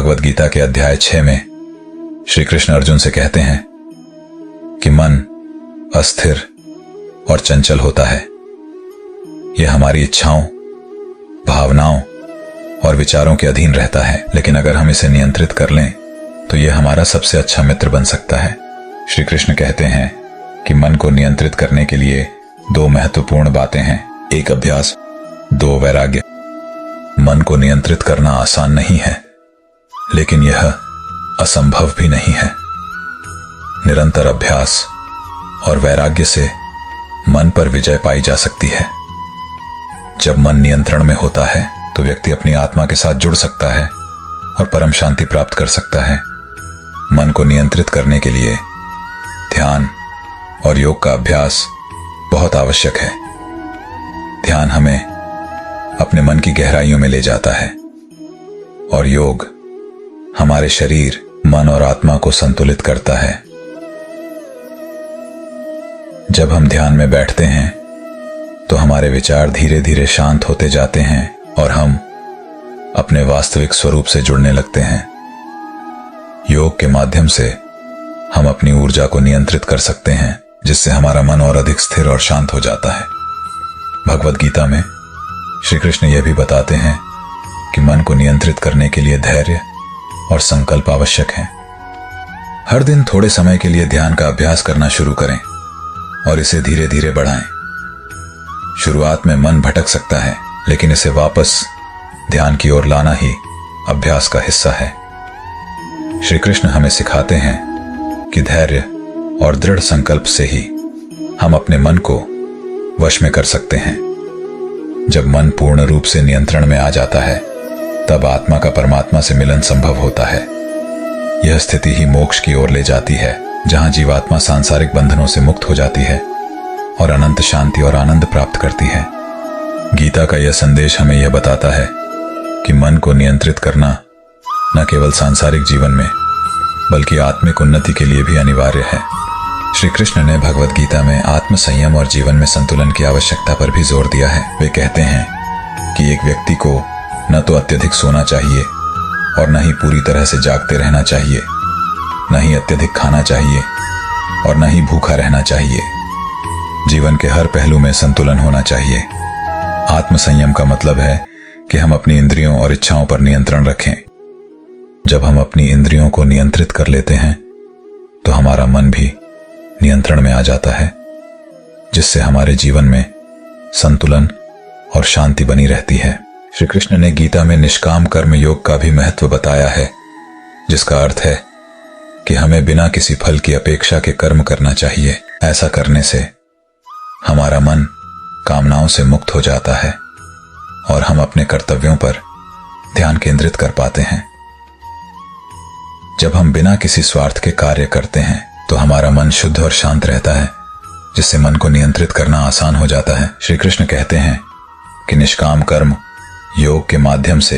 भगवद गीता के अध्याय 6 में श्री कृष्ण अर्जुन से कहते हैं कि मन अस्थिर और चंचल होता है। यह हमारी इच्छाओं, भावनाओं और विचारों के अधीन रहता है, लेकिन अगर हम इसे नियंत्रित कर लें तो यह हमारा सबसे अच्छा मित्र बन सकता है। श्री कृष्ण कहते हैं कि मन को नियंत्रित करने के लिए 2 महत्वपूर्ण बातें हैं, 1 अभ्यास, 2 वैराग्य। मन को नियंत्रित करना आसान नहीं है, लेकिन यह असंभव भी नहीं है। निरंतर अभ्यास और वैराग्य से मन पर विजय पाई जा सकती है। जब मन नियंत्रण में होता है तो व्यक्ति अपनी आत्मा के साथ जुड़ सकता है और परम शांति प्राप्त कर सकता है। मन को नियंत्रित करने के लिए ध्यान और योग का अभ्यास बहुत आवश्यक है। ध्यान हमें अपने मन की गहराइयों में ले जाता है और योग हमारे शरीर, मन और आत्मा को संतुलित करता है। जब हम ध्यान में बैठते हैं तो हमारे विचार धीरे धीरे शांत होते जाते हैं और हम अपने वास्तविक स्वरूप से जुड़ने लगते हैं। योग के माध्यम से हम अपनी ऊर्जा को नियंत्रित कर सकते हैं, जिससे हमारा मन और अधिक स्थिर और शांत हो जाता है। भगवद गीता में श्री कृष्ण यह भी बताते हैं कि मन को नियंत्रित करने के लिए धैर्य और संकल्प आवश्यक है। हर दिन थोड़े समय के लिए ध्यान का अभ्यास करना शुरू करें और इसे धीरे धीरे बढ़ाएं। शुरुआत में मन भटक सकता है, लेकिन इसे वापस ध्यान की ओर लाना ही अभ्यास का हिस्सा है। श्री कृष्ण हमें सिखाते हैं कि धैर्य और दृढ़ संकल्प से ही हम अपने मन को वश में कर सकते हैं। जब मन पूर्ण रूप से नियंत्रण में आ जाता है, तब आत्मा का परमात्मा से मिलन संभव होता है। यह स्थिति ही मोक्ष की ओर ले जाती है, जहां जीवात्मा सांसारिक बंधनों से मुक्त हो जाती है और अनंत शांति और आनंद प्राप्त करती है। गीता का यह संदेश हमें यह बताता है कि मन को नियंत्रित करना न केवल सांसारिक जीवन में बल्कि आत्मिक उन्नति के लिए भी अनिवार्य है। श्री कृष्ण ने भगवद गीता में आत्म संयम और जीवन में संतुलन की आवश्यकता पर भी जोर दिया है। वे कहते हैं कि एक व्यक्ति को न तो अत्यधिक सोना चाहिए और न ही पूरी तरह से जागते रहना चाहिए, न ही अत्यधिक खाना चाहिए और न ही भूखा रहना चाहिए। जीवन के हर पहलू में संतुलन होना चाहिए। आत्म संयम का मतलब है कि हम अपनी इंद्रियों और इच्छाओं पर नियंत्रण रखें। जब हम अपनी इंद्रियों को नियंत्रित कर लेते हैं तो हमारा मन भी नियंत्रण में आ जाता है, जिससे हमारे जीवन में संतुलन और शांति बनी रहती है। श्री कृष्ण ने गीता में निष्काम कर्म योग का भी महत्व बताया है, जिसका अर्थ है कि हमें बिना किसी फल की अपेक्षा के कर्म करना चाहिए। ऐसा करने से हमारा मन कामनाओं से मुक्त हो जाता है और हम अपने कर्तव्यों पर ध्यान केंद्रित कर पाते हैं। जब हम बिना किसी स्वार्थ के कार्य करते हैं तो हमारा मन शुद्ध और शांत रहता है, जिससे मन को नियंत्रित करना आसान हो जाता है। श्री कृष्ण कहते हैं कि निष्काम कर्म योग के माध्यम से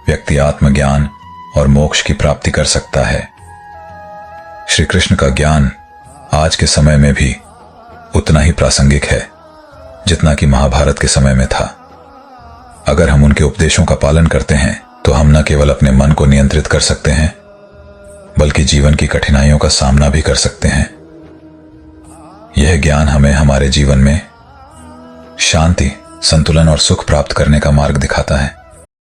व्यक्ति आत्मज्ञान और मोक्ष की प्राप्ति कर सकता है। श्री कृष्ण का ज्ञान आज के समय में भी उतना ही प्रासंगिक है जितना कि महाभारत के समय में था। अगर हम उनके उपदेशों का पालन करते हैं तो हम न केवल अपने मन को नियंत्रित कर सकते हैं, बल्कि जीवन की कठिनाइयों का सामना भी कर सकते हैं। यह ज्ञान हमें हमारे जीवन में शांति, संतुलन और सुख प्राप्त करने का मार्ग दिखाता है।